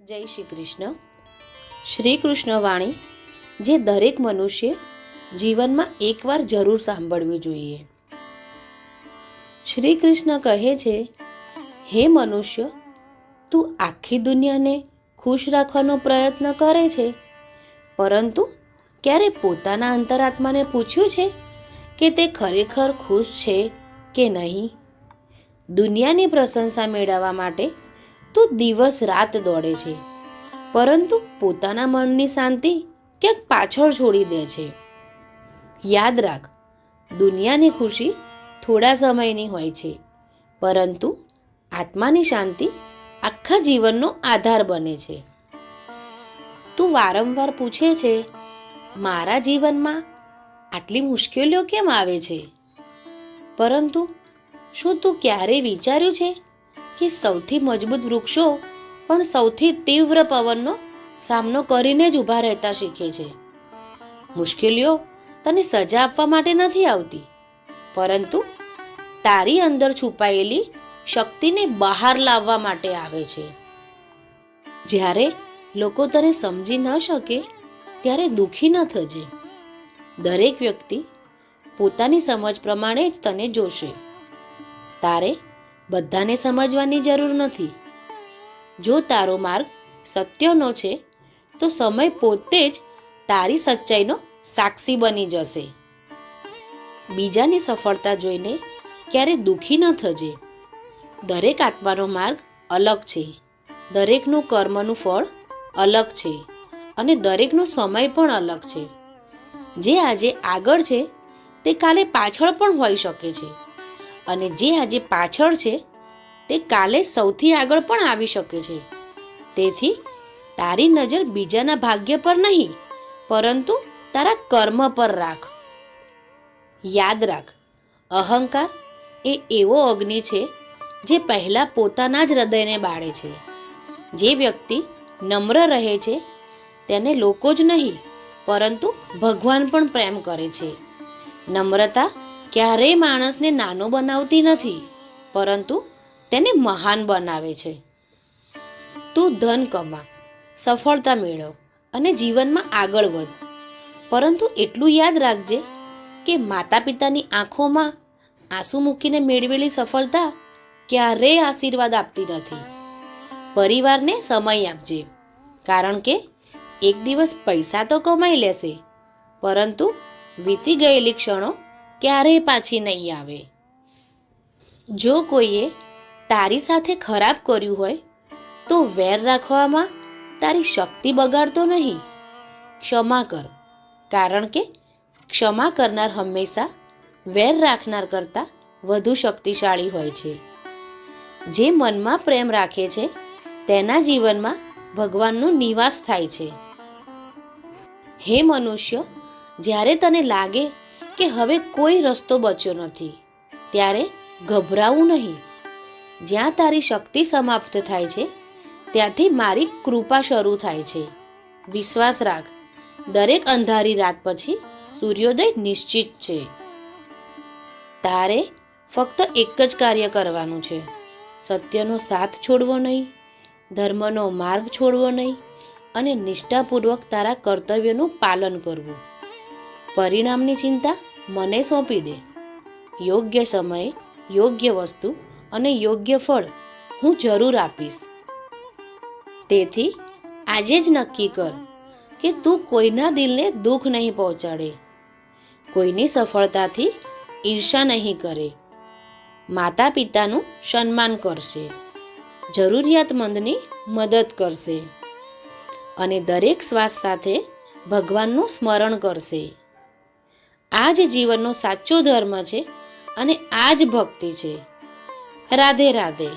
જય શ્રી કૃષ્ણ. શ્રી કૃષ્ણ વાણી જે દરેક મનુષ્ય જીવનમાં એકવાર જરૂર સાંભળવી જોઈએ. શ્રી કૃષ્ણ કહે છે, હે મનુષ્ય, તું આખી દુનિયાને ખુશ રાખવાનો પ્રયત્ન કરે છે, પરંતુ ક્યારે પોતાના અંતરાત્માને પૂછ્યું છે કે તે ખરેખર ખુશ છે કે નહીં? દુનિયાની પ્રશંસા મેળવવા માટે તું દિવસ રાત દોડે છે, પરંતુ પોતાના મનની શાંતિ ક્યાંક પાછળ છોડી દે છે. યાદ રાખ, દુનિયાની ખુશી થોડા સમયની હોય છે, પરંતુ આત્માની શાંતિ આખા જીવનનો આધાર બને છે. તું વારંવાર પૂછે છે, મારા જીવનમાં આટલી મુશ્કેલીઓ કેમ આવે છે? પરંતુ શું તું ક્યારેય વિચાર્યું છે કે સૌથી મજબૂત વૃક્ષો પણ સૌથી તીવ્ર પવનનો સામનો કરીને જ ઊભા રહેતા શીખે છે? મુશ્કેલીઓ તને સજા આપવા માટે નથી આવતી, પરંતુ તારી અંદર છુપાયેલી શક્તિને બહાર લાવવા માટે આવે છે. જ્યારે લોકો તને સમજી ન શકે ત્યારે દુઃખી ન થજે. દરેક વ્યક્તિ પોતાની સમજ પ્રમાણે જ તને જોશે. તારે બધાને સમજવાની જરૂર નથી. જો તારો માર્ગ સત્યનો છે, તો સમય પોતે જ તારી સચ્ચાઈનો સાક્ષી બની જશે. બીજાની સફળતા જોઈને ક્યારે દુઃખી ન થજે. દરેક આત્માનો માર્ગ અલગ છે, દરેકનું કર્મનું ફળ અલગ છે, અને દરેકનો સમય પણ અલગ છે. જે આજે આગળ છે તે કાલે પાછળ પણ હોઈ શકે છે, અને જે આજે પાછળ છે તે કાલે સૌથી આગળ પણ આવી શકે છે. તેથી તારી નજર બીજાના ભાગ્ય પર નહીં, પરંતુ તારા કર્મ પર રાખ. યાદ રાખ, અહંકાર એ એવો અગ્નિ છે જે પહેલા પોતાના જ હૃદયને બાળે છે. જે વ્યક્તિ નમ્ર રહે છે તેને લોકો જ નહીં, પરંતુ ભગવાન પણ પ્રેમ કરે છે. નમ્રતા ક્યારેય માણસને નાનો બનાવતી નથી, પરંતુ તેને મહાન બનાવે છે. તું ધન કમા, સફળતા મેળવ અને જીવનમાં આગળ વધ, પરંતુ એટલું યાદ રાખજે કે માતા પિતાની આંખોમાં આંસુ મૂકીને મેળવેલી સફળતા ક્યારેય આશીર્વાદ આપતી નથી. પરિવારને સમય આપજે, કારણ કે એક દિવસ પૈસા તો કમાઈ લેશે, પરંતુ વીતી ગયેલી ક્ષણો ક્યારેય પાછી નહીં આવે. જો કોઈએ તારી સાથે ખરાબ કર્યું હોય તો વેર રાખવામાં તારી શક્તિ બગાડતો નહીં. ક્ષમા કર, કારણ કે ક્ષમા કરનાર હંમેશા વેર રાખનાર કરતાં વધુ શક્તિશાળી હોય છે. જે મનમાં પ્રેમ રાખે છે તેના જીવનમાં ભગવાનનો નિવાસ થાય છે. હે મનુષ્ય, જ્યારે તને લાગે કે હવે કોઈ રસ્તો બચ્યો નથી, ત્યારે ગભરાવું નહીં. જ્યાં તારી શક્તિ સમાપ્ત થાય છે ત્યાંથી મારી કૃપા શરૂ થાય છે. વિશ્વાસ રાખ, દરેક અંધારી રાત પછી સૂર્યોદય નિશ્ચિત છે. તારે ફક્ત એક જ કાર્ય કરવાનું છે: સત્યનો સાથ છોડવો નહીં, ધર્મનો માર્ગ છોડવો નહીં, અને નિષ્ઠાપૂર્વક તારા કર્તવ્યનું પાલન કરવું. પરિણામની ચિંતા મને સોંપી દે. યોગ્ય સમયે યોગ્ય વસ્તુ અને યોગ્ય ફળ હું જરૂર આપીશ. તેથી આજે જ નક્કી કર કે તું કોઈના દિલને દુઃખ નહીં પહોંચાડે, કોઈની સફળતાથી ઈર્ષા નહીં કરે, માતા પિતાનું સન્માન કરશે, જરૂરિયાતમંદની મદદ કરશે, અને દરેક શ્વાસ સાથે ભગવાનનું સ્મરણ કરશે. આ જ જીવનનો સાચો ધર્મ છે, અને આ જ ભક્તિ છે. રાધે રાધે.